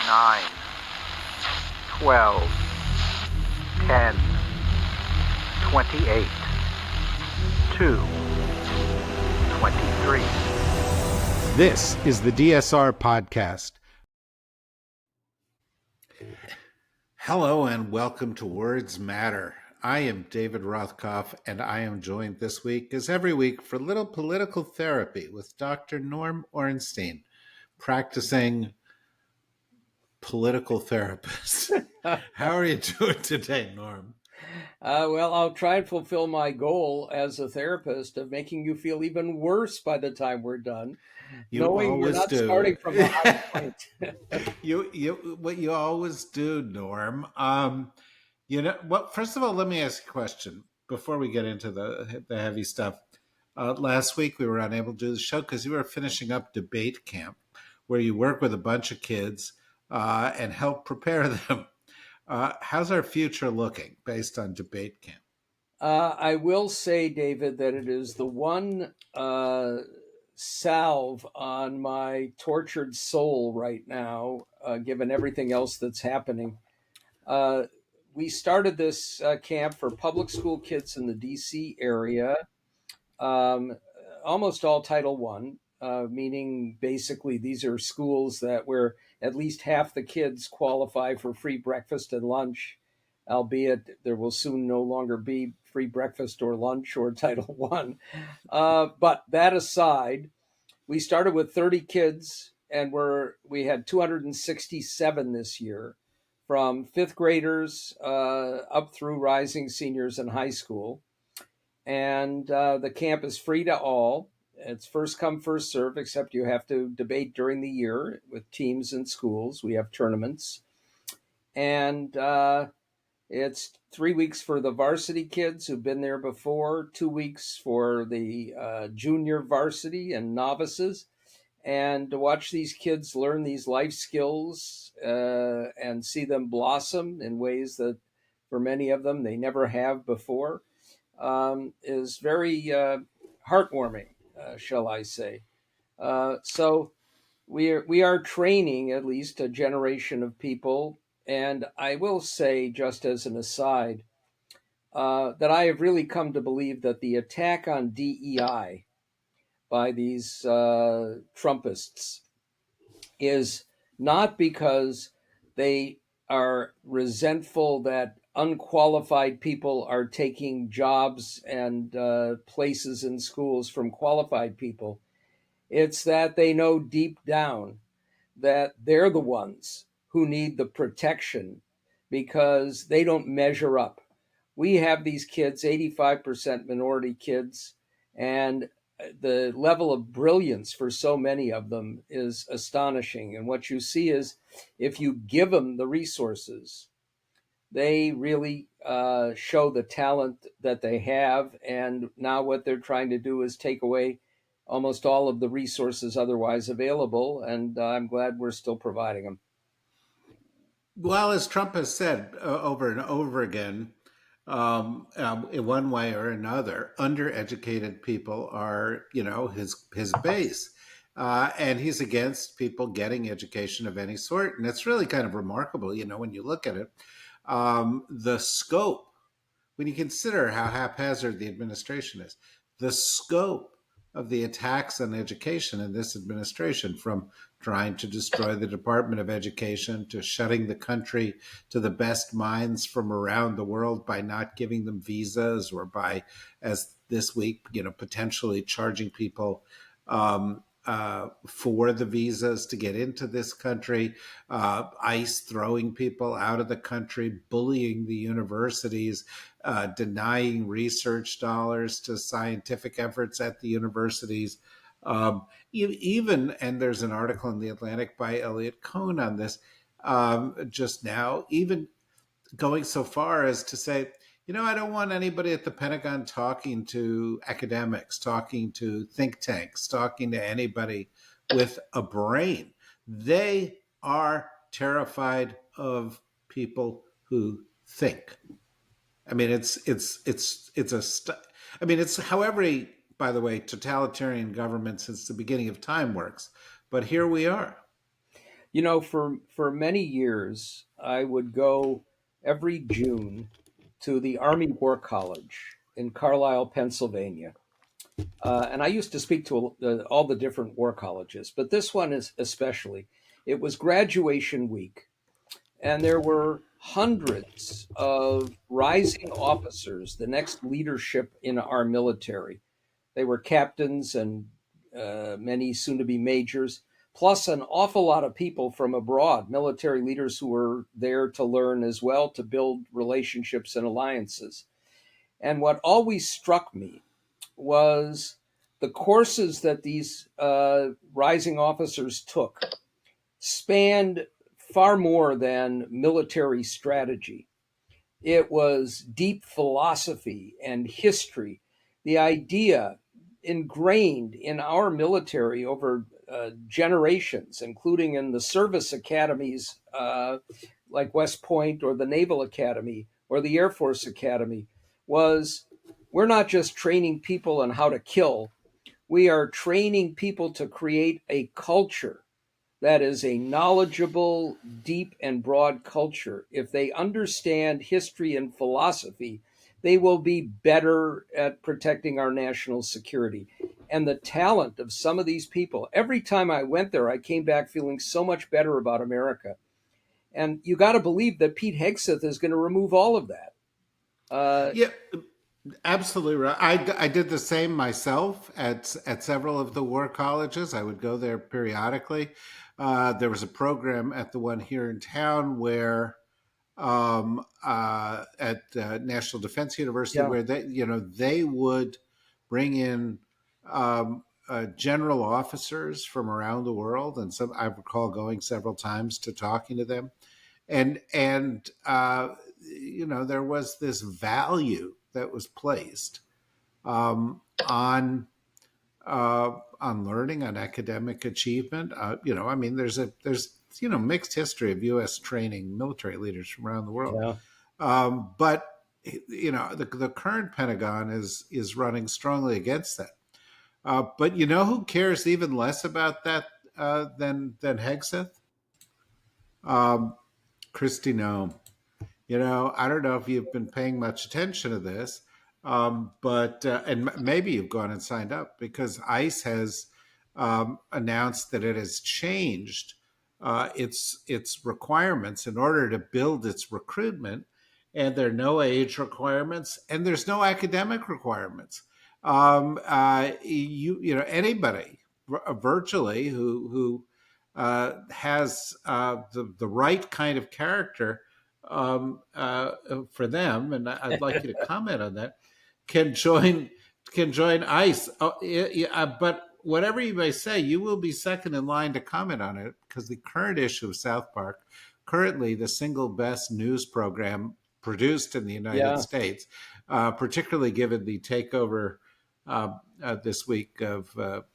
9, 12, 10, 28, 2, 23. This is the DSR Podcast. Hello and welcome to Words Matter. I am David Rothkopf, and I am joined this week, as every week, for little political therapy with Dr. Norm Ornstein, practicing political therapist. How are you doing today, Norm? Well, I'll try and fulfill my goal as a therapist of making you feel even worse by the time we're done, knowing you're not starting from a high point. What you always do, Norm. First of all, let me ask you a question before we get into the heavy stuff. Last week we were unable to do the show because you were finishing up debate camp, where you work with a bunch of kids and help prepare them. How's our future looking based on debate camp? I will say, David, that it is the one salve on my tortured soul right now, given everything else that's happening. We started this camp for public school kids in the DC area, almost all Title I, meaning basically these are schools where at least half the kids qualify for free breakfast and lunch, albeit there will soon no longer be free breakfast or lunch or Title I. But that aside, we started with 30 kids, and we had 267 this year, from fifth graders up through rising seniors in high school. And the camp is free to all. It's first come, first serve, except you have to debate during the year with teams and schools. We have tournaments. And it's 3 weeks for the varsity kids who've been there before, 2 weeks for the junior varsity and novices. And to watch these kids learn these life skills and see them blossom in ways that, for many of them, they never have before, is very heartwarming, shall I say. So we are training at least a generation of people. And I will say, just as an aside, that I have really come to believe that the attack on DEI by these Trumpists is not because they are resentful that unqualified people are taking jobs and places in schools from qualified people. It's that they know deep down that they're the ones who need the protection because they don't measure up. We have these kids, 85% minority kids, and the level of brilliance for so many of them is astonishing. And what you see is if you give them the resources, they really show the talent that they have. And now what they're trying to do is take away almost all of the resources otherwise available. And I'm glad we're still providing them. Well, as Trump has said over and over again, in one way or another, undereducated people are, his base. And he's against people getting education of any sort. And it's really kind of remarkable, when you look at it. The scope, when you consider how haphazard the administration is, the scope of the attacks on education in this administration, from trying to destroy the Department of Education to shutting the country to the best minds from around the world by not giving them visas, or by, as this week, potentially charging people for the visas to get into this country, ICE throwing people out of the country, bullying the universities, denying research dollars to scientific efforts at the universities. Even, and there's an article in The Atlantic by Elliot Cohn on this just now, even going so far as to say, I don't want anybody at the Pentagon talking to academics, talking to think tanks, talking to anybody with a brain. They are terrified of people who think. I mean, it's however, by the way, totalitarian government since the beginning of time works. But here we are. For many years, I would go every June to the Army War College in Carlisle, Pennsylvania. And I used to speak to all the different war colleges, but this one is especially. It was graduation week, and there were hundreds of rising officers, the next leadership in our military. They were captains and many soon to be majors, plus an awful lot of people from abroad, military leaders who were there to learn as well, to build relationships and alliances. And what always struck me was the courses that these rising officers took spanned far more than military strategy. It was deep philosophy and history, the idea ingrained in our military over generations, including in the service academies like West Point or the Naval Academy or the Air Force Academy, was we're not just training people on how to kill, we are training people to create a culture that is a knowledgeable, deep, and broad culture. If they understand history and philosophy, they will be better at protecting our national security. And the talent of some of these people, every time I went there, I came back feeling so much better about America. And you got to believe that Pete Hegseth is going to remove all of that. Yeah, absolutely right. I did the same myself at several of the war colleges. I would go there periodically. There was a program at the one here in town where at National Defense University, Yeah, where they would bring in general officers from around the world, and some I recall going several times to talking to them, and there was this value that was placed um, on on learning, on academic achievement. I mean, there's mixed history of U.S. training military leaders from around the world, yeah. but the current Pentagon is running strongly against that. But who cares even less about that than Hegseth? Um, Christy Nome. I don't know if you've been paying much attention to this, but and maybe you've gone and signed up because ICE has announced that it has changed its requirements in order to build its recruitment, and there are no age requirements and there's no academic requirements. Anybody virtually who has the right kind of character for them, and I'd like you to comment on that, can join ICE. But whatever you may say, you will be second in line to comment on it because the current issue of South Park, currently the single best news program produced in the United Yeah. States, particularly given the takeover this week of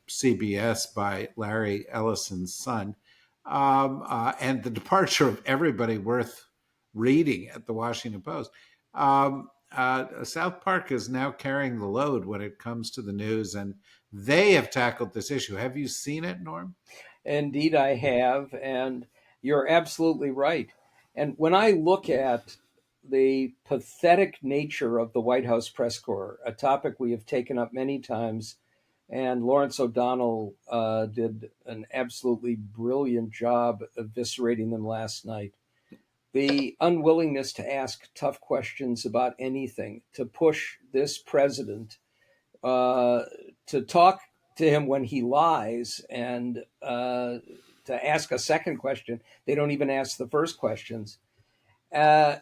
CBS by Larry Ellison's son, and the departure of everybody worth reading at the Washington Post. South Park is now carrying the load when it comes to the news, and they have tackled this issue. Have you seen it, Norm? Indeed, I have, and you're absolutely right. And when I look at the pathetic nature of the White House press corps, a topic we have taken up many times, and Lawrence O'Donnell did an absolutely brilliant job eviscerating them last night. The unwillingness to ask tough questions about anything, to push this president, to talk to him when he lies, and to ask a second question. They don't even ask the first questions. Uh,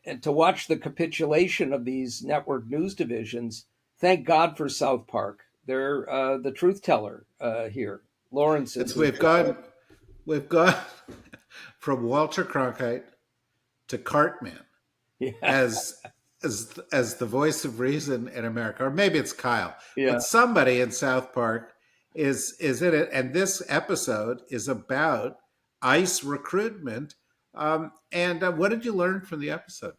and to watch the capitulation of these network news divisions. Thank God for South Park. They're the truth teller here. Lawrence is. It's we've gone from Walter Cronkite to Cartman Yeah, as as the voice of reason in America, or maybe it's Kyle, yeah. but somebody in South Park is in it, and this episode is about ICE recruitment. And what did you learn from the episode?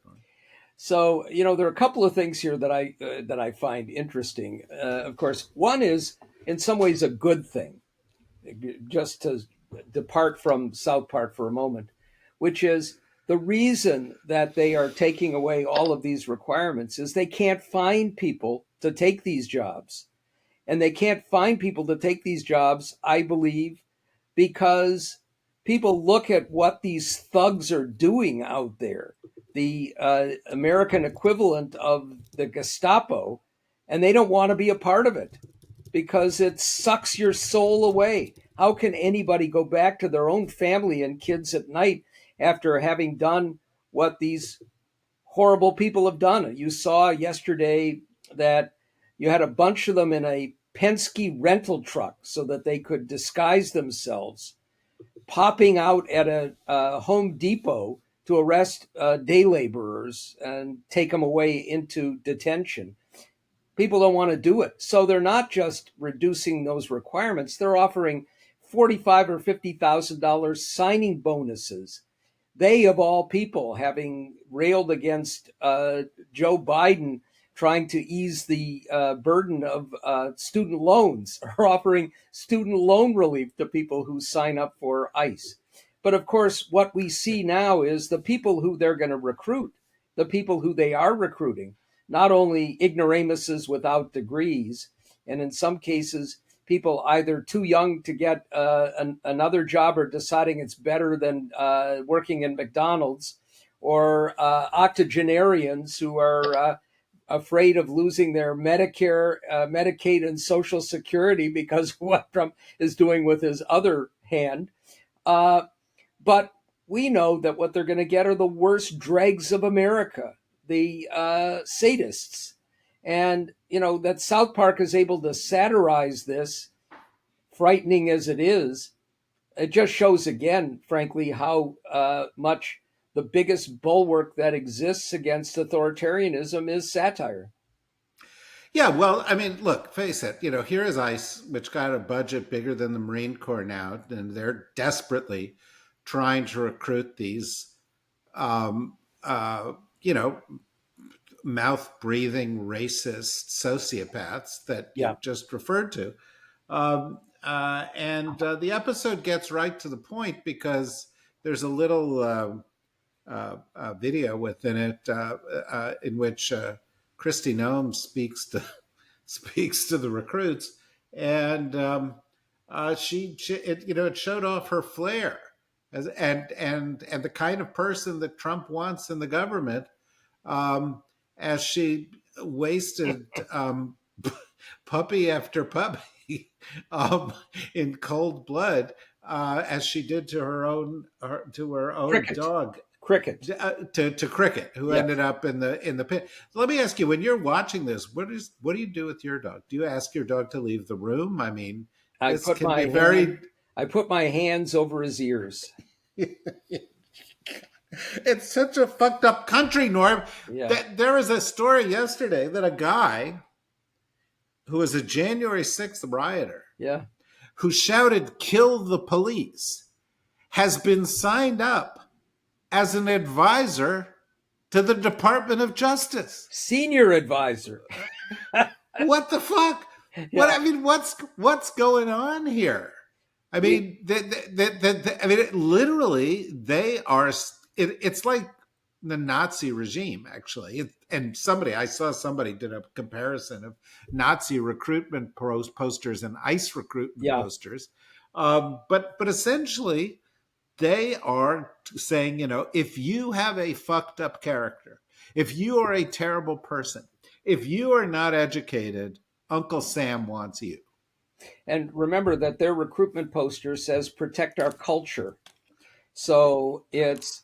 So there are a couple of things here that I find interesting. Of course, one is in some ways a good thing, just to depart from South Park for a moment, which is the reason that they are taking away all of these requirements is they can't find people to take these jobs. And they can't find people to take these jobs, I believe, because people look at what these thugs are doing out there, the American equivalent of the Gestapo, and they don't want to be a part of it because it sucks your soul away. How can anybody go back to their own family and kids at night after having done what these horrible people have done? You saw yesterday that you had a bunch of them in a Penske rental truck so that they could disguise themselves, popping out at a Home Depot to arrest day laborers and take them away into detention. People don't want to do it. So they're not just reducing those requirements, they're offering $45,000 or $50,000 signing bonuses. They, of all people, having railed against Joe Biden trying to ease the burden of student loans, are offering student loan relief to people who sign up for ICE. But of course, what we see now is the people who they're going to recruit, the people who they are recruiting, not only ignoramuses without degrees, and in some cases, people either too young to get another job or deciding it's better than working in McDonald's, or octogenarians who are afraid of losing their Medicare, Medicaid, and Social Security because of what Trump is doing with his other hand. But we know that what they're going to get are the worst dregs of America, the sadists. And, that South Park is able to satirize this, frightening as it is. It just shows again, frankly, how much the biggest bulwark that exists against authoritarianism is satire. Yeah, well, I mean, look, face it. Here is ICE, which got a budget bigger than the Marine Corps now, and they're desperately trying to recruit these, um, uh, you know, mouth-breathing racist sociopaths that Yeah. you just referred to. And the episode gets right to the point because there's a little video within it in which Christy Nome speaks to the recruits, and it showed off her flair and the kind of person that Trump wants in the government, um, as she wasted puppy after puppy um, in cold blood, as she did to her own Cricket. dog, Cricket. to Cricket, who Yeah. ended up in the pit. So let me ask you: when you're watching this, what do you do with your dog? Do you ask your dog to leave the room? I mean, I this put can my be very. I put my hands over his ears. It's such a fucked up country, Norm. Yeah. There was a story yesterday that a guy who was a January 6th rioter Yeah. who shouted, "Kill the police," has been signed up as an advisor to the Department of Justice. Senior advisor. What the fuck? Yeah. What's going on here? I mean, literally, they are. It's like the Nazi regime, actually. And I saw somebody did a comparison of Nazi recruitment posters and ICE recruitment Yeah. posters. But essentially, they are saying, if you have a fucked up character, if you are a terrible person, if you are not educated, Uncle Sam wants you. And remember that their recruitment poster says "protect our culture." So it's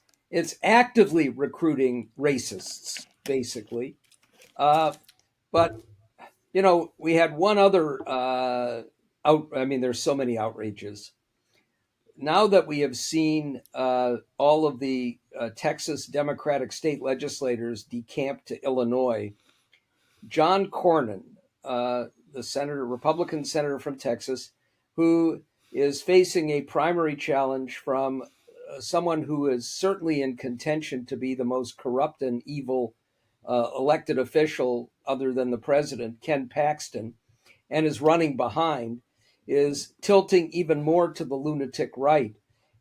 actively recruiting racists, basically. But we had one other there's so many outrages. Now that we have seen all of the Texas Democratic state legislators decamp to Illinois, John Cornyn, the Republican senator from Texas, who is facing a primary challenge from someone who is certainly in contention to be the most corrupt and evil elected official other than the president, Ken Paxton, and is running behind, is tilting even more to the lunatic right,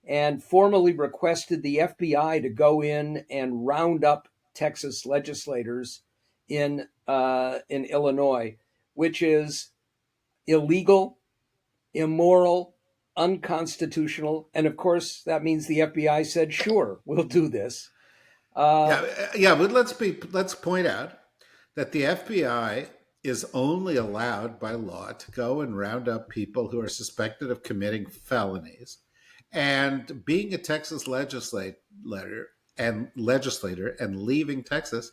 and formally requested the FBI to go in and round up Texas legislators in Illinois, which is illegal, immoral, unconstitutional, and of course that means the FBI said, "Sure, we'll do this." Uh, Yeah, but let's point out that the FBI is only allowed by law to go and round up people who are suspected of committing felonies. And being a Texas legislator and leaving Texas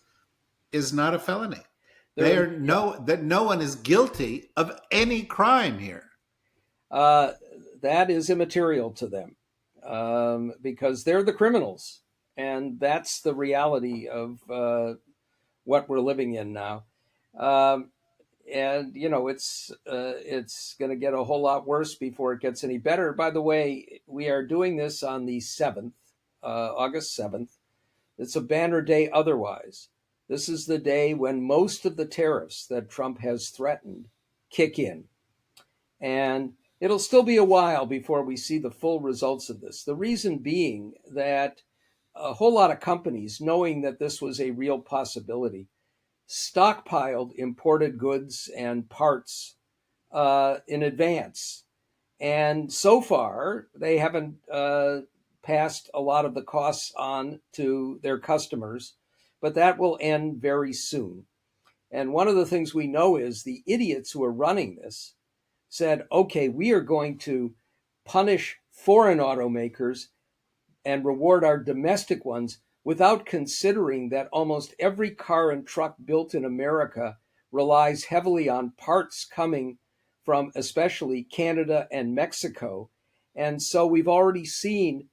is not a felony. They are yeah, no one is guilty of any crime here. uh, that is immaterial to them because they're the criminals, and that's the reality of what we're living in now. Um, and it's going to get a whole lot worse before it gets any better. By the way, we are doing this on the 7th, August 7th. It's a banner day otherwise. This is the day when most of the tariffs that Trump has threatened kick in. And it'll still be a while before we see the full results of this. The reason being that a whole lot of companies, knowing that this was a real possibility, stockpiled imported goods and parts in advance. And so far, they haven't passed a lot of the costs on to their customers, but that will end very soon. And one of the things we know is the idiots who are running this said, okay, we are going to punish foreign automakers and reward our domestic ones without considering that almost every car and truck built in America relies heavily on parts coming from especially Canada and Mexico. And so we've already seen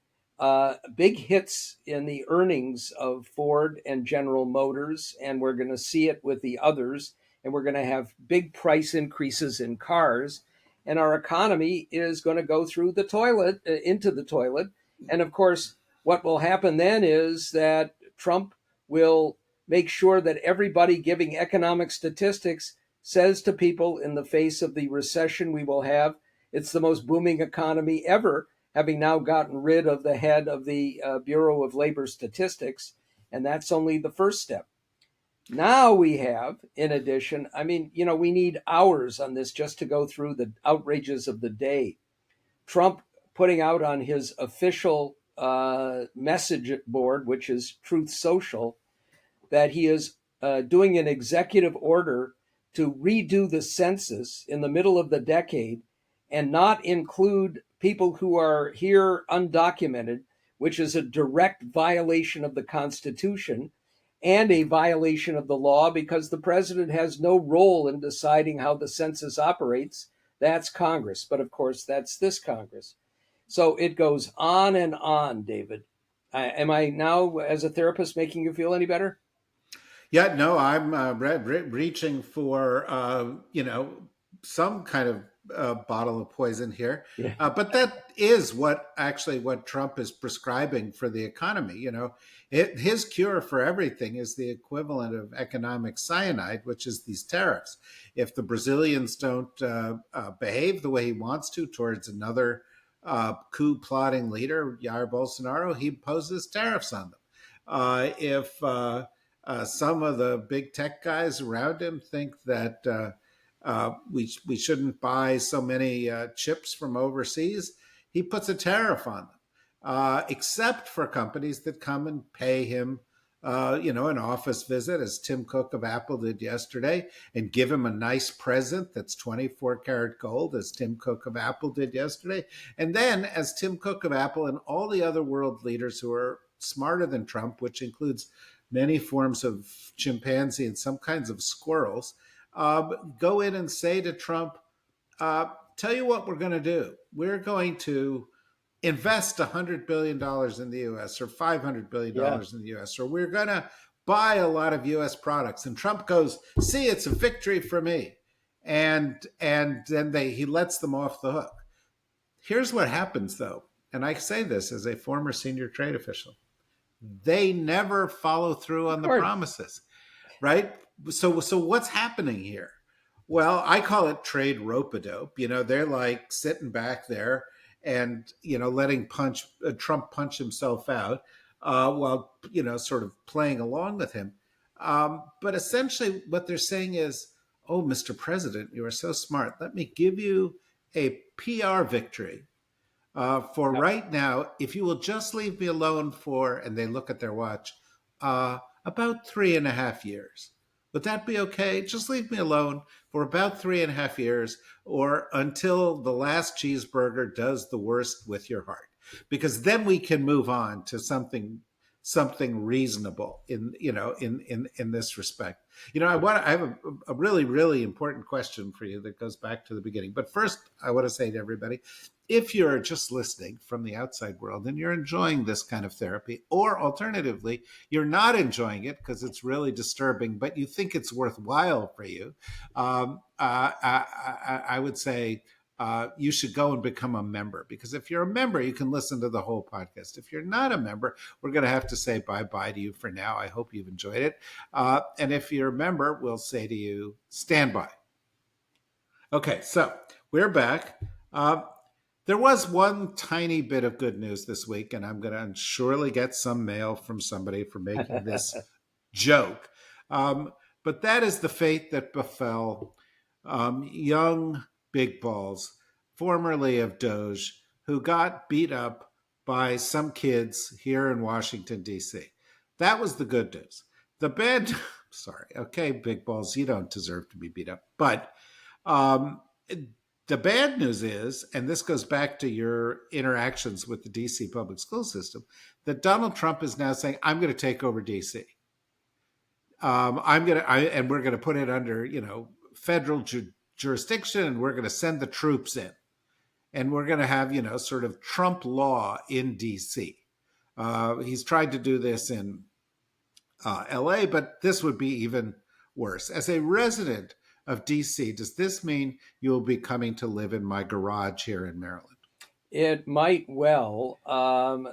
big hits in the earnings of Ford and General Motors, and we're going to see it with the others, and we're going to have big price increases in cars, and our economy is going to go through the toilet, into the toilet. And of course, what will happen then is that Trump will make sure that everybody giving economic statistics says to people in the face of the recession we will have, it's the most booming economy ever, having now gotten rid of the head of the Bureau of Labor Statistics. And that's only the first step. Now we have, in addition, I mean, we need hours on this just to go through the outrages of the day. Trump putting out on his official message board, which is Truth Social, that he is doing an executive order to redo the census in the middle of the decade and not include people who are here undocumented, which is a direct violation of the Constitution and a violation of the law because the president has no role in deciding how the census operates. That's Congress. But of course, that's this Congress. So it goes on and on, David. Am I now, as a therapist, making you feel any better? Yeah, no, I'm reaching for some kind of bottle of poison here, Yeah. but that is what Trump is prescribing for the economy. His cure for everything is the equivalent of economic cyanide, which is these tariffs. If the Brazilians don't behave the way he wants to towards another coup plotting leader, Jair Bolsonaro, he imposes tariffs on them. If some of the big tech guys around him think that we shouldn't buy so many chips from overseas. He puts a tariff on them, except for companies that come and pay him, an office visit, as Tim Cook of Apple did yesterday, and give him a nice present that's 24 karat gold, as Tim Cook of Apple did yesterday. And then, as Tim Cook of Apple and all the other world leaders who are smarter than Trump, which includes many forms of chimpanzee and some kinds of squirrels, go in and say to Trump, tell you what we're going to do. We're going to invest $100 billion in the US or $500 billion Yeah. in the US, or we're going to buy a lot of US products. And Trump goes, see, it's a victory for me. And then he lets them off the hook. Here's what happens, though. And I say this as a former senior trade official. They never follow through Of on the course. promises, right? So what's happening here? Well, I call it trade rope-a-dope. They're like sitting back there and letting punch Trump punch himself out while sort of playing along with him. But essentially, what they're saying is, "Oh, Mr. President, you are so smart. Let me give you a PR victory for Yep. right now. If you will just leave me alone for," and they look at their watch, about 3.5 years. Would that be okay? Just leave me alone for about 3.5 years, or until the last cheeseburger does the worst with your heart, because then we can move on to something reasonable in this respect. I have a really, really important question for you that goes back to the beginning. But first, I want to say to everybody, if you're just listening from the outside world and you're enjoying this kind of therapy, or alternatively, you're not enjoying it because it's really disturbing, but you think it's worthwhile for you, I would say you should go and become a member. Because if you're a member, you can listen to the whole podcast. If you're not a member, we're going to have to say bye-bye to you for now. I hope you've enjoyed it. And if you're a member, we'll say to you, stand by. Okay, so we're back. Uh, there was one tiny bit of good news this week, and I'm going to surely get some mail from somebody for making this joke. Um, but that is the fate that befell young Big Balls, formerly of Doge, who got beat up by some kids here in Washington, D.C. That was the good news. The bad, sorry, okay, Big Balls, you don't deserve to be beat up. But um, the bad news is, and this goes back to your interactions with the DC public school system, that Donald Trump is now saying, "I'm going to take over DC. And we're going to put it under, federal jurisdiction, and we're going to send the troops in, and we're going to have, sort of Trump law in DC." He's tried to do this in LA, but this would be even worse. As a resident of DC, does this mean you will be coming to live in my garage here in Maryland? It might well. Of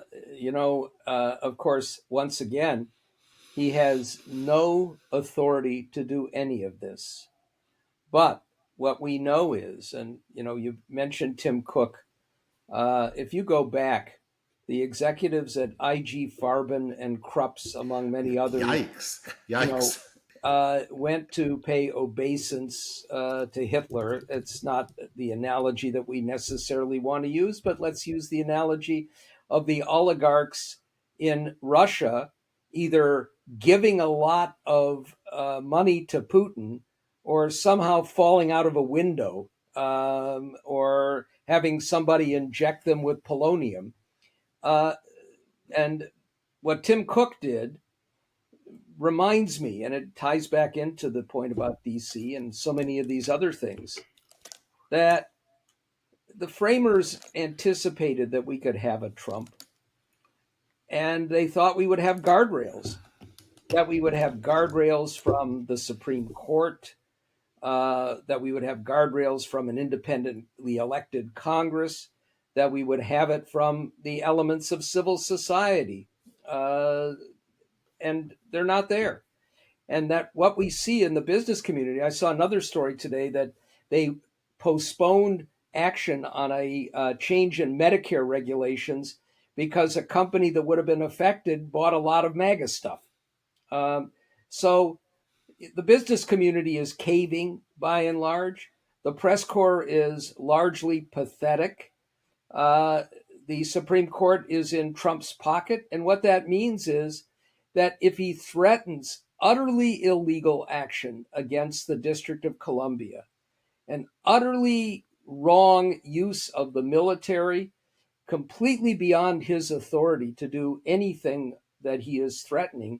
course, once again, he has no authority to do any of this. But what we know is, and you mentioned Tim Cook. If you go back, the executives at IG Farben and Krups, among many others, Yikes! Yikes! went to pay obeisance to Hitler. It's not the analogy that we necessarily want to use, but let's use the analogy of the oligarchs in Russia either giving a lot of money to Putin or somehow falling out of a window or having somebody inject them with polonium. And what Tim Cook did reminds me, and it ties back into the point about DC and so many of these other things, that the framers anticipated that we could have a Trump, and they thought we would have guardrails, that we would have guardrails from the Supreme Court, that we would have guardrails from an independently elected Congress, that we would have it from the elements of civil society. And they're not there. And that what we see in the business community, I saw another story today that they postponed action on a change in Medicare regulations because a company that would have been affected bought a lot of MAGA stuff. So the business community is caving by and large. The press corps is largely pathetic. The Supreme Court is in Trump's pocket. And what that means is that if he threatens utterly illegal action against the District of Columbia, an utterly wrong use of the military, completely beyond his authority to do anything that he is threatening,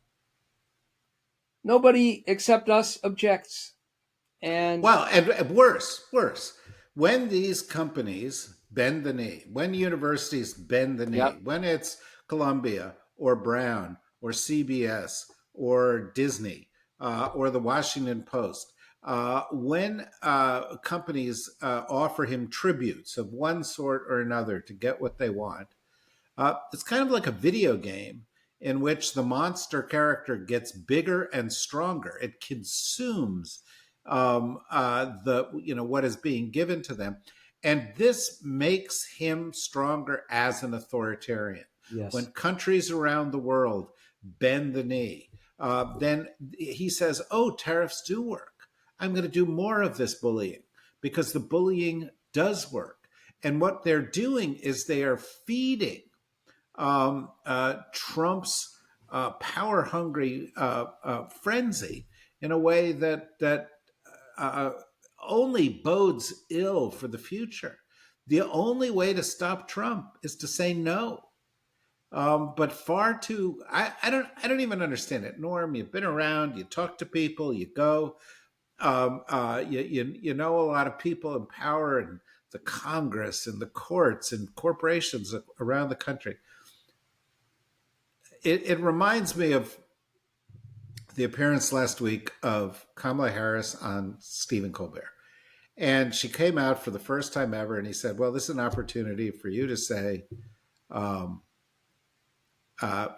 nobody except us objects. And Well, and worse, when these companies bend the knee, when universities bend the knee, yep, when it's Columbia or Brown or CBS or Disney or the Washington Post, when companies offer him tributes of one sort or another to get what they want, it's kind of like a video game in which the monster character gets bigger and stronger. It consumes what is being given to them, and this makes him stronger as an authoritarian. When Yes. countries around the world bend the knee, then he says, "Oh, tariffs do work. I'm going to do more of this bullying because the bullying does work." And what they're doing is they are feeding Trump's power hungry frenzy in a way that uh, only bodes ill for the future. The only way to stop Trump is to say no. But far too, I don't even understand it. Norm, you've been around, you talk to people, you go, you know a lot of people in power and the Congress and the courts and corporations around the country. It reminds me of the appearance last week of Kamala Harris on Stephen Colbert. And she came out for the first time ever, and he said, "Well, this is an opportunity for you to say, um,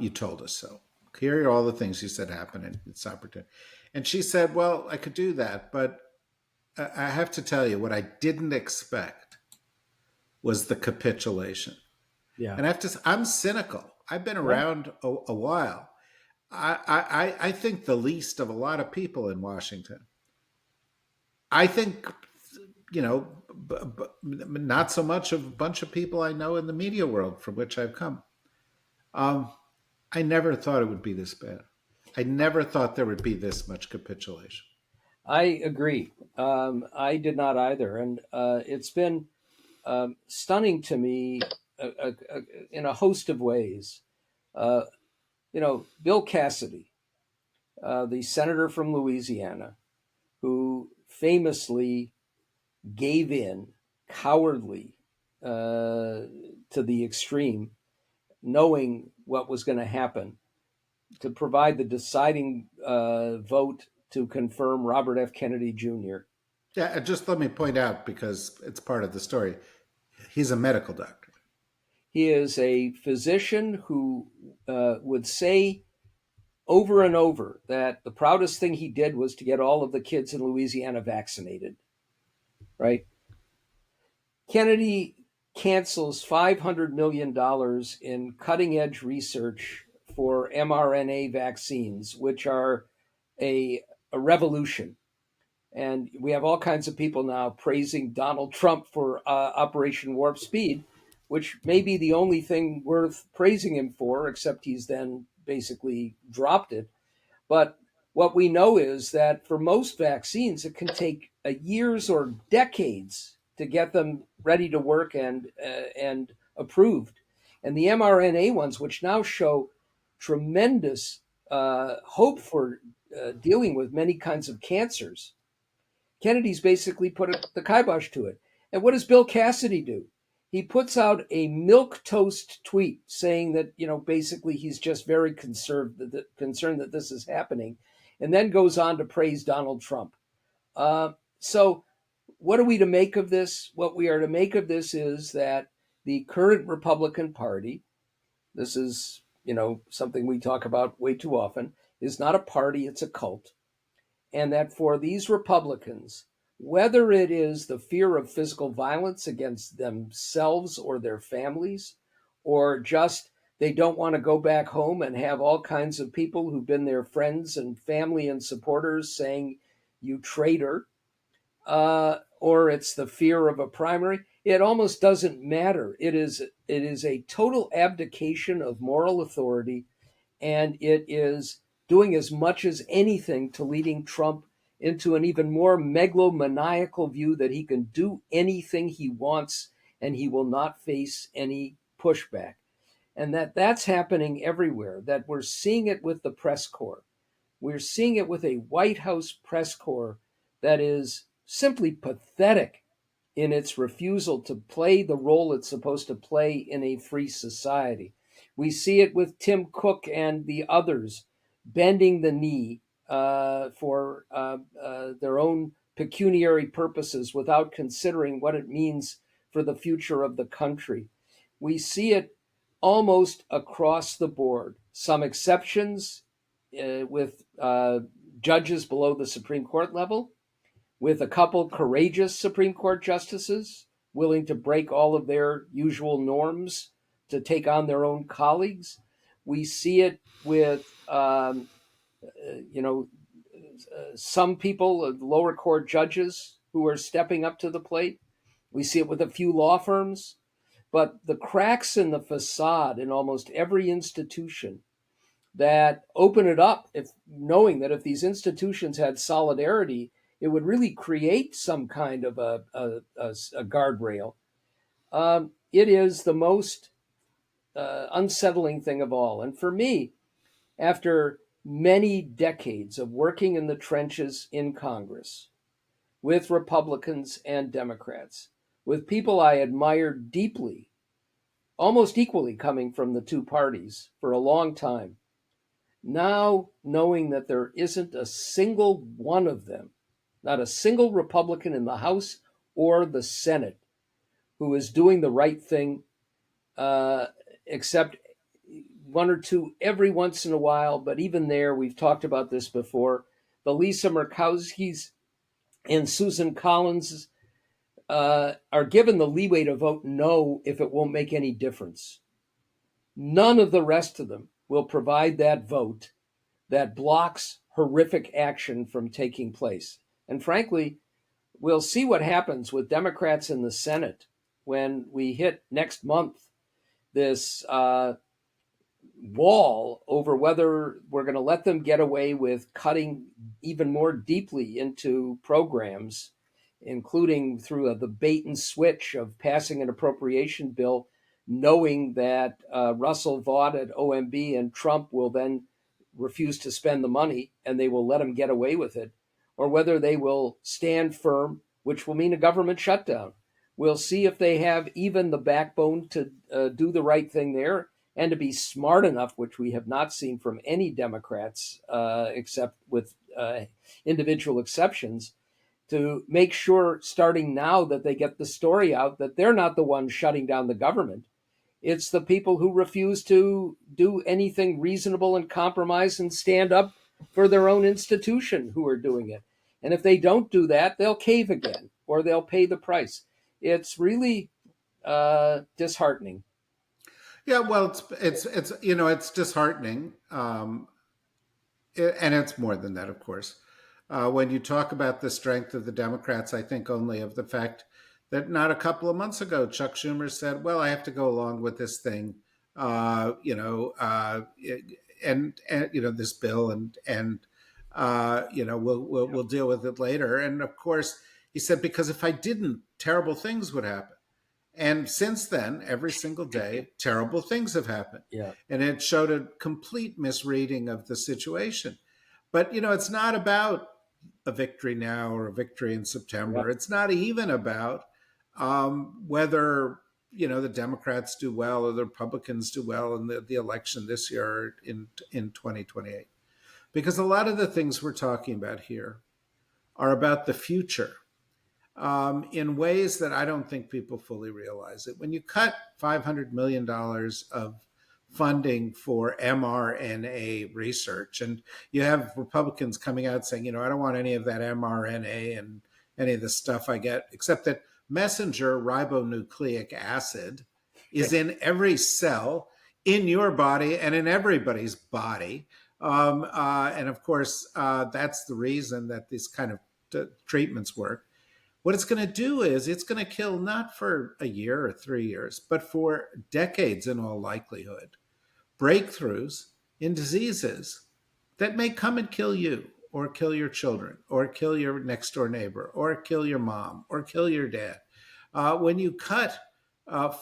you told us so. Here are all the things you said happen, and it's opportunity." And she said, "Well, I could do that, but I have to tell you what I didn't expect was the capitulation." Yeah. And I'm cynical. I've been Yeah. around a while. I think the least of a lot of people in Washington. I think, not so much of a bunch of people I know in the media world from which I've come. Um, I never thought it would be this bad. I never thought there would be this much capitulation. I agree. I did not either. And it's been stunning to me in a host of ways. Uh, Bill Cassidy, the senator from Louisiana, who famously gave in cowardly to the extreme, knowing what was going to happen, to provide the deciding vote to confirm Robert F. Kennedy Jr. Yeah, just let me point out because it's part of the story. He's a medical doctor. He is a physician who would say over and over that the proudest thing he did was to get all of the kids in Louisiana vaccinated, right? Kennedy cancels $500 million in cutting edge research for mRNA vaccines, which are a revolution. And we have all kinds of people now praising Donald Trump for Operation Warp Speed, which may be the only thing worth praising him for, except he's then basically dropped it. But what we know is that for most vaccines, it can take years or decades to get them ready to work and approved. And the mRNA ones, which now show tremendous hope for dealing with many kinds of cancers, Kennedy's basically put the kibosh to it. And what does Bill Cassidy do? He puts out a milk toast tweet saying that, basically he's just very concerned that this is happening, and then goes on to praise Donald Trump. So what are we to make of this? What we are to make of this is that the current Republican Party, this is, something we talk about way too often, is not a party, it's a cult. And that for these Republicans, whether it is the fear of physical violence against themselves or their families, or just they don't want to go back home and have all kinds of people who've been their friends and family and supporters saying, "You traitor," or it's the fear of a primary, it almost doesn't matter. It is a total abdication of moral authority, and it is doing as much as anything to leading Trump into an even more megalomaniacal view that he can do anything he wants and he will not face any pushback. And that's happening everywhere, that we're seeing it with the press corps. We're seeing it with a White House press corps that is simply pathetic in its refusal to play the role it's supposed to play in a free society. We see it with Tim Cook and the others bending the knee for their own pecuniary purposes without considering what it means for the future of the country. We see it almost across the board. Some exceptions with judges below the Supreme Court level, with a couple courageous Supreme Court justices willing to break all of their usual norms to take on their own colleagues. We see it with, some people, lower court judges who are stepping up to the plate. We see it with a few law firms. But the cracks in the facade in almost every institution that open it up, if knowing that if these institutions had solidarity, it would really create some kind of a guardrail. It is the most unsettling thing of all. And for me, after many decades of working in the trenches in Congress with Republicans and Democrats, with people I admired deeply, almost equally coming from the two parties for a long time, now knowing that there isn't a single one of them, not a single Republican in the House or the Senate, who is doing the right thing, except one or two every once in a while. But even there, we've talked about this before. The Lisa Murkowski's and Susan Collins are given the leeway to vote no if it won't make any difference. None of the rest of them will provide that vote that blocks horrific action from taking place. And frankly, we'll see what happens with Democrats in the Senate when we hit next month this wall over whether we're going to let them get away with cutting even more deeply into programs, including through the bait and switch of passing an appropriation bill, knowing that Russell Vought at OMB and Trump will then refuse to spend the money and they will let him get away with it, or whether they will stand firm, which will mean a government shutdown. We'll see if they have even the backbone to do the right thing there and to be smart enough, which we have not seen from any Democrats, except with individual exceptions, to make sure starting now that they get the story out that they're not the ones shutting down the government. It's the people who refuse to do anything reasonable and compromise and stand up for their own institution who are doing it. And if they don't do that, they'll cave again or they'll pay the price. It's really disheartening. Yeah, well, it's disheartening, and it's more than that, of course. When you talk about the strength of the Democrats, I think only of the fact that not a couple of months ago, Chuck Schumer said, "Well, I have to go along with this thing, this bill, and we'll deal with it later." And of course, he said, because if I didn't, terrible things would happen. And since then, every single day, terrible things have happened. Yeah. And it showed a complete misreading of the situation. But, it's not about a victory now or a victory in September. Yeah. It's not even about whether, the Democrats do well or the Republicans do well in the election this year in 2028. Because a lot of the things we're talking about here are about the future. In ways that I don't think people fully realize it. When you cut $500 million of funding for mRNA research, and you have Republicans coming out saying, I don't want any of that mRNA and any of the stuff I get, except that messenger ribonucleic acid is in every cell in your body and in everybody's body. And of course, that's the reason that these kind of treatments work. What it's going to do is it's going to kill not for a year or 3 years, but for decades in all likelihood, breakthroughs in diseases that may come and kill you or kill your children or kill your next door neighbor or kill your mom or kill your dad. When you cut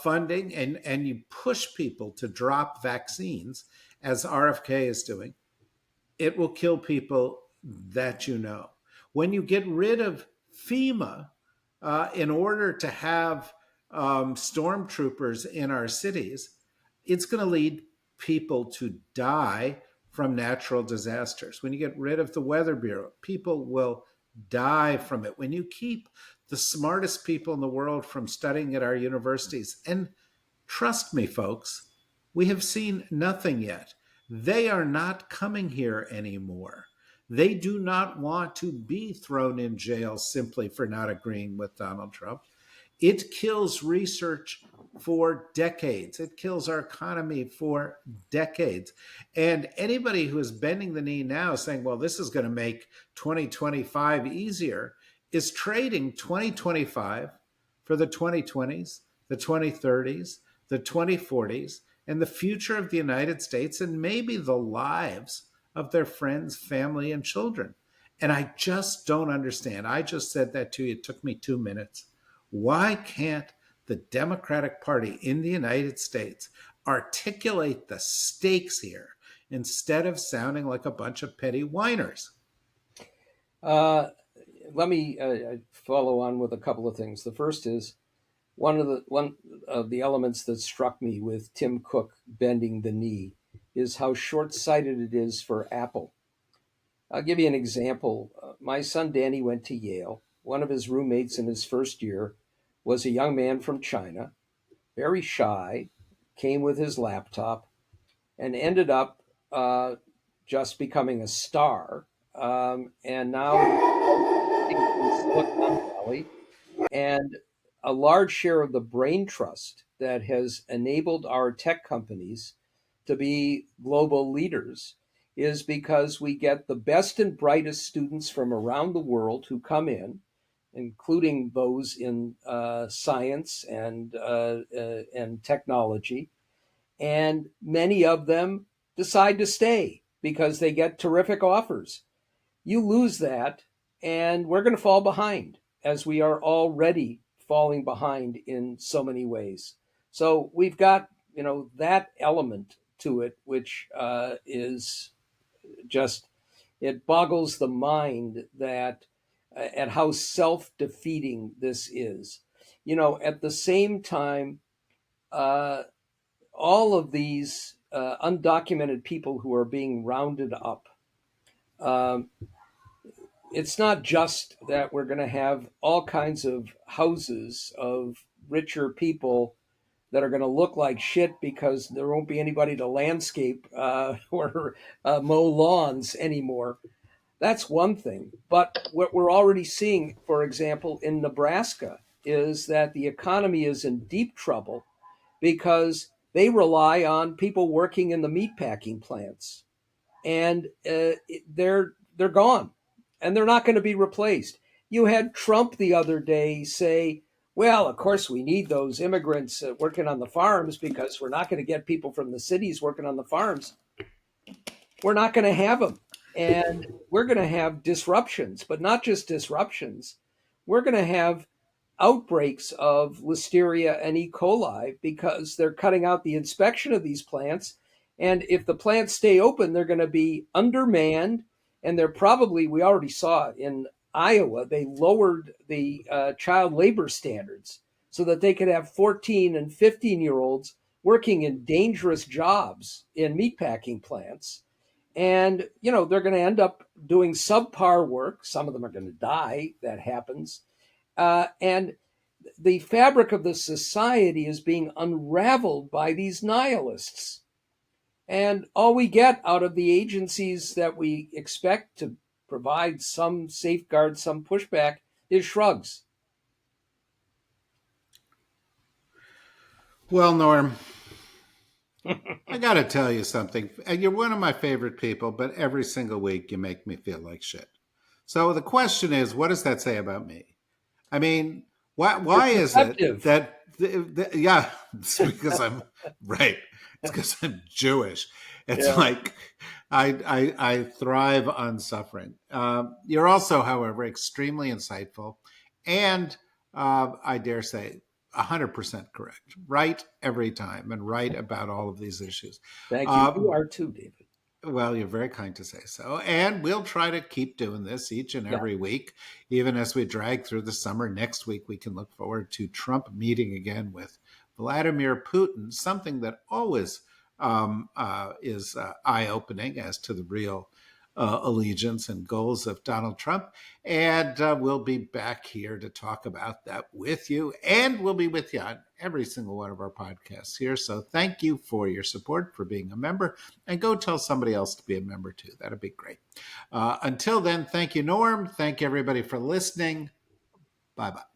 funding and you push people to drop vaccines, as RFK is doing, it will kill people that you know. When you get rid of FEMA in order to have stormtroopers in our cities, it's going to lead people to die from natural disasters. When you get rid of the Weather Bureau, people will die from it. When you keep the smartest people in the world from studying at our universities, and trust me, folks, we have seen nothing yet. They are not coming here anymore. They do not want to be thrown in jail simply for not agreeing with Donald Trump. It kills research for decades. It kills our economy for decades. And anybody who is bending the knee now saying, well, this is going to make 2025 easier, is trading 2025 for the 2020s, the 2030s, the 2040s, and the future of the United States, and maybe the lives of their friends, family, and children. And I just don't understand. I just said that to you. It took me 2 minutes. Why can't the Democratic Party in the United States articulate the stakes here instead of sounding like a bunch of petty whiners? Let me follow on with a couple of things. The first is one of the elements that struck me with Tim Cook bending the knee is how short-sighted it is for Apple. I'll give you an example. My son Danny went to Yale. One of his roommates in his first year was a young man from China, very shy, came with his laptop, and ended up just becoming a star. And now in Silicon Valley, and a large share of the brain trust that has enabled our tech companies to be global leaders is because we get the best and brightest students from around the world who come in, including those in science and technology, and many of them decide to stay because they get terrific offers. You lose that, and we're going to fall behind, as we are already falling behind in so many ways. So we've got, that element to it, which is just, it boggles the mind that at how self-defeating this is. At the same time, all of these undocumented people who are being rounded up, it's not just that we're going to have all kinds of houses of richer people that are going to look like shit because there won't be anybody to landscape or mow lawns anymore. That's one thing. But what we're already seeing, for example, in Nebraska, is that the economy is in deep trouble because they rely on people working in the meatpacking plants, and they're gone, and they're not going to be replaced. You had Trump the other day say, well, of course we need those immigrants working on the farms because we're not going to get people from the cities working on the farms. We're not going to have them. And we're going to have disruptions, but not just disruptions. We're going to have outbreaks of listeria and E. coli because they're cutting out the inspection of these plants. And if the plants stay open, they're going to be undermanned. And they're probably, we already saw in Iowa, they lowered the child labor standards so that they could have 14 and 15-year-olds working in dangerous jobs in meatpacking plants. And, they're going to end up doing subpar work. Some of them are going to die. That happens. And the fabric of the society is being unraveled by these nihilists. And all we get out of the agencies that we expect to provide some safeguard, some pushback, is shrugs. Well, Norm, I got to tell you something. You're one of my favorite people, but every single week you make me feel like shit. So the question is, what does that say about me? I mean, why is it that, yeah, it's because I'm right. It's because I'm Jewish. It's like I thrive on suffering. You're also, however, extremely insightful, and I dare say 100% correct. Right every time, and right about all of these issues. Thank you. You are too, David. Well, you're very kind to say so. And we'll try to keep doing this each and every week, even as we drag through the summer. Next week, we can look forward to Trump meeting again with Vladimir Putin, something that always is eye-opening as to the real allegiance and goals of Donald Trump. And we'll be back here to talk about that with you. And we'll be with you on every single one of our podcasts here. So thank you for your support, for being a member, and go tell somebody else to be a member too. That'd be great. Until then, thank you, Norm. Thank you, everybody, for listening. Bye-bye.